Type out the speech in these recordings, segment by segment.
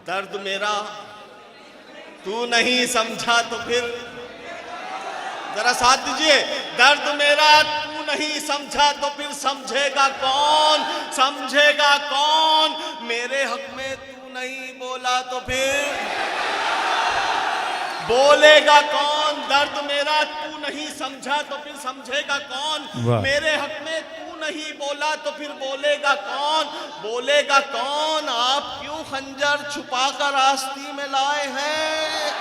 दर्द मेरा तू नहीं समझा तो फिर, जरा साथ दीजिए। दर्द मेरा तू नहीं समझा तो फिर समझेगा कौन, समझेगा कौन। मेरे हक में तू नहीं बोला तो फिर बोलेगा कौन। दर्द मेरा तू नहीं समझा तो फिर समझेगा कौन। मेरे हक में तू नहीं बोला तो फिर बोलेगा कौन, बोलेगा कौन। आप क्यों खंजर छुपा कर आस्ती में लाए हैं।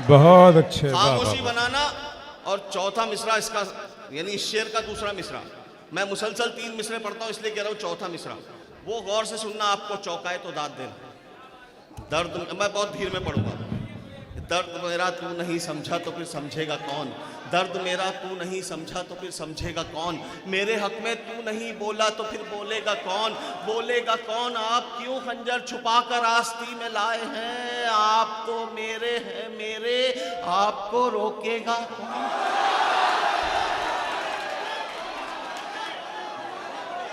बहुत अच्छे। खामोशी बनाना। और चौथा मिसरा इसका, यानी इस शेर का दूसरा मिसरा। मैं मुसलसल 3 मिसरे पढ़ता हूं इसलिए कह रहा हूं चौथा मिसरा वो गौर से सुनना, आपको चौंकाए तो दाद देना। दर्द, मैं बहुत धीरे में पढ़ूंगा। दर्द मेरा तू नहीं समझा तो फिर समझेगा कौन। दर्द मेरा तू नहीं समझा तो फिर समझेगा कौन। मेरे हक में तू नहीं बोला तो फिर बोलेगा कौन, बोलेगा कौन। आप क्यों खंजर छुपा कर आस्ती में लाए हैं। आप तो मेरे हैं मेरे, आपको रोकेगा कौन।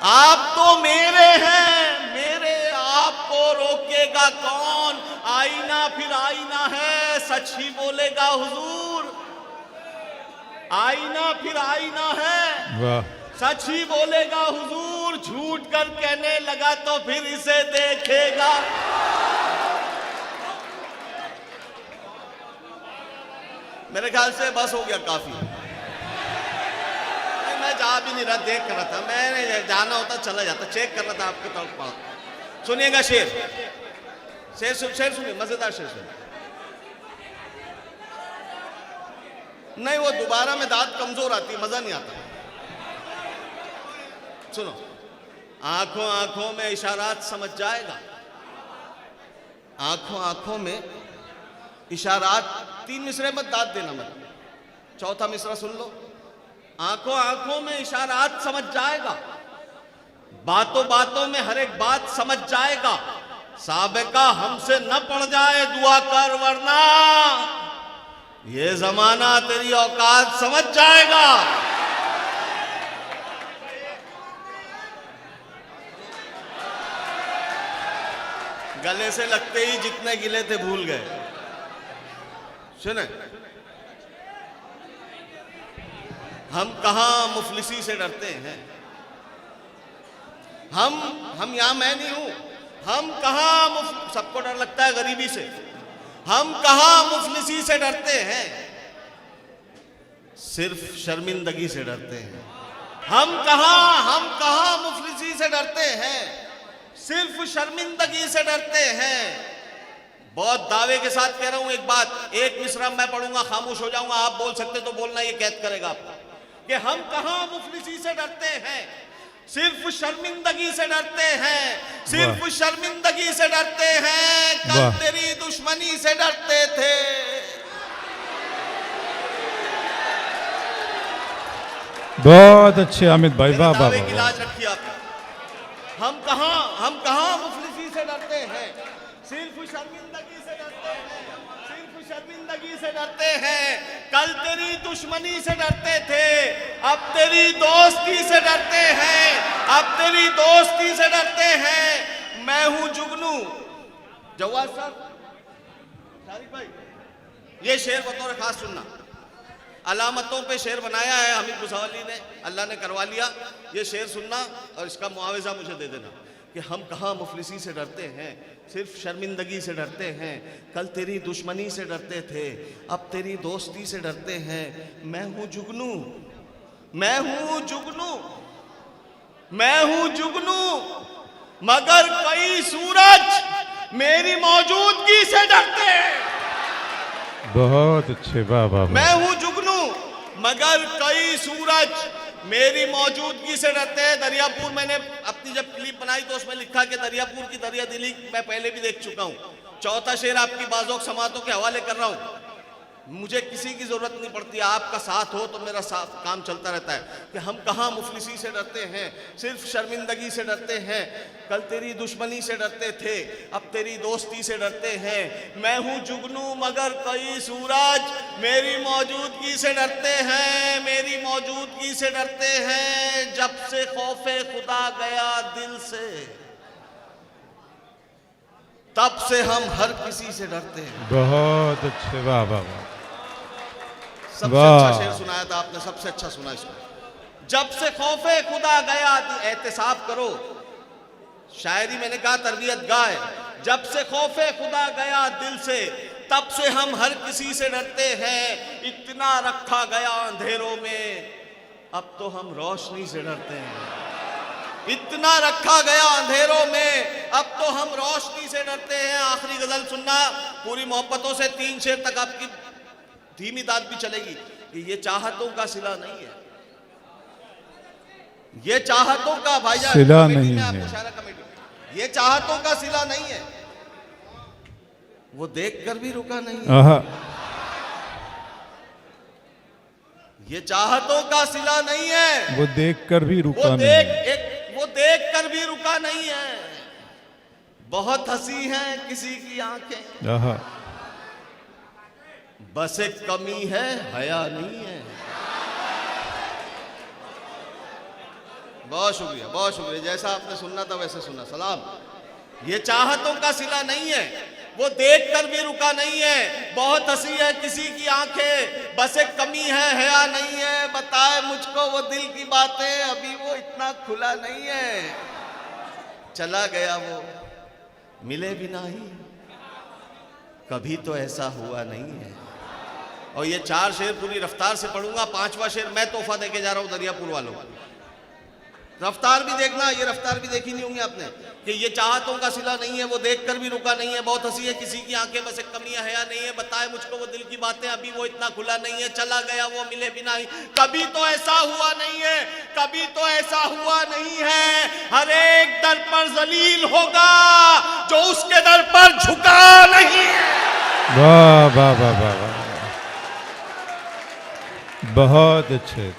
आप तो मेरे हैं मेरे, आपको रोकेगा कौन। आईना फिर आईना है, सच ही बोलेगा हुजूर। आईना फिर आईना है, वाह, सच ही बोलेगा हुजूर। झूठ कर कहने लगा तो फिर इसे देखेगा। मेरे ख्याल से बस हो गया, काफी। मैं जा भी नहीं रहा, देख कर रहा था। मैंने जाना होता चला जाता, चेक कर रहा था आपके तरफ पढ़ा। सुनिएगा शेर, शेर सुनिए, मजेदार शेर सुनिए। नहीं, वो दोबारा में दांत कमजोर आती है, मजा नहीं आता। सुनो। आंखों आंखों में इशारात समझ जाएगा। आंखों आंखों में इशारात। 3 मिसरे मत दांत देना मत। चौथा मिसरा सुन लो। आंखों आंखों में इशारात समझ जाएगा। बातों बातों में हर एक बात समझ जाएगा। साबिका हमसे न पड़ जाए दुआ कर, वरना ये जमाना तेरी औकात समझ जाएगा। गले से लगते ही जितने गिले थे भूल गए। सुने, हम कहां मुफलिसी से डरते हैं। हम यहां, मैं नहीं हूं। हम कहां, सबको डर लगता है गरीबी से। हम कहां मुफलिसी से डरते हैं, सिर्फ शर्मिंदगी से डरते हैं। हम कहां मुफलिसी से डरते हैं, सिर्फ शर्मिंदगी से डरते हैं। बहुत दावे के साथ कह रहा हूं एक बात। एक मिसरा मैं पढ़ूंगा, खामोश हो जाऊंगा। आप बोल सकते तो बोलना, ये कैद करेगा आपको कि हम कहां मुफलिसी से डरते हैं, सिर्फ शर्मिंदगी से डरते हैं, सिर्फ शर्मिंदगी से डरते हैं। कल तेरी दुश्मनी से डरते थे, बहुत अच्छे अमित भाई, वाह वाह। इलाज रखिए आप। हम कहां मुफलिसी से डरते हैं, सिर्फ शर्मिंदगी से डरते हैं, सिर्फ शर्मिंदगी से डरते हैं। कल तेरी दुश्मनी से डरते थे, अब तेरी दोस्ती से डरते हैं, अब तेरी दोस्ती से डरते हैं। मैं हूं जुगनू। जवाब साहब, तारिक भाई, ये शेर बतौर खास सुनना। अलामतों पे शेर बनाया है हमीद मुसावली ने, अल्लाह ने करवा लिया। ये शेर सुनना और इसका मुआवजा मुझे दे देना कि हम कहां मुफलिसी से डरते हैं, सिर्फ शर्मिंदगी से डरते हैं। कल तेरी दुश्मनी से डरते थे, अब तेरी दोस्ती से डरते हैं। मैं हूं जुगनू, मैं हूं जुगनू, मैं हूं जुगनू, मगर कई सूरज मेरी मौजूदगी से डरते हैं। बहुत अच्छे, वाह वाह। मैं हूं जुगनू, मगर कई सूरज मेरी मौजूदगी से डरते हैं। दरियापुर, मैंने अपनी जब क्लिप बनाई तो उसमें लिखा कि दरियापुर की दरिया दिली मैं पहले भी देख चुका हूं। चौथा शेर आपकी बाज़ोक समातों के हवाले कर रहा हूं। मुझे किसी की जरूरत नहीं पड़ती, आपका साथ हो तो मेरा साथ काम चलता रहता है कि हम कहां मुफलिसी से डरते हैं, सिर्फ शर्मिंदगी से डरते हैं। कल तेरी दुश्मनी से डरते थे, अब तेरी दोस्ती से डरते हैं। मैं हूं जुगनू, मगर कई सूरज मेरी मौजूदगी से डरते हैं, मेरी मौजूदगी से डरते हैं। जब से खौफे खुदा गया दिल से, तब से हम हर किसी से डरते हैं। बहुत अच्छे, वाह वाह वाह। सबसे वाह। अच्छा शेर सुनाया था आपने, सबसे अच्छा सुना इसको। जब से खौफे खुदा गया एहतिसाब करो, शायरी मैंने कहा तरबियत गाय। जब से खौफे खुदा गया दिल से, तब से हम हर किसी से डरते हैं। इतना रखा गया अंधेरों में, अब तो हम रोशनी से डरते हैं। इतना रखा गया अंधेरों में, अब तो हम रोशनी से डरते हैं। आखिरी गजल सुनना पूरी मोहब्बतों से, 3 शेर तक आपकी धीमी दाद भी चलेगी कि ये चाहतों का सिला नहीं है, ये चाहतों का भाईजान सिला कमेटी नहीं में आपको है। शायरा कमेटी, ये चाहतों का सिला नहीं है, वो देखकर भी रुका नहीं है। आहा, ये चाहतों का सिला नहीं है, वो देख कर भी रुका वो नहीं। वो देख कर भी रुका नहीं है। बहुत हंसी है किसी की आंखें, आहा, बस एक कमी है हया नहीं है। बहुत शुक्रिया, बहुत शुक्रिया। जैसा आपने सुनना था वैसे सुना। सलाम। ये चाहतों का सिला नहीं है, वो देख कर भी रुका नहीं है। बहुत हंसी है किसी की आंखें, बस एक कमी है हया नहीं है। बताए मुझको वो दिल की बातें, अभी वो इतना खुला नहीं है। चला गया वो मिले भी नहीं, कभी तो ऐसा हुआ नहीं है। और ये 4 शेर पूरी रफ्तार से पढ़ूंगा। 5वां शेर मैं तोहफा देके जा रहा हूं दरियापुर वालों को। रफ्तार भी देखना, ये रफ्तार भी देखी नहीं होंगी आपने कि ये चाहतों का सिला नहीं है, वो देखकर भी रुका नहीं है। बहुत हंसी है किसी की आंखें, बस एक कमी हया नहीं है। बताए मुझको वो दिल की बातें, अभी वो इतना खुला नहीं है। चला गया वो मिले भी नहीं, कभी तो ऐसा हुआ नहीं है, कभी तो ऐसा हुआ नहीं है। हर एक दर पर जलील होगा जो उसके दर पर झुका नहीं है। वाह वाह वाह वाह वाह, बहुत अच्छे।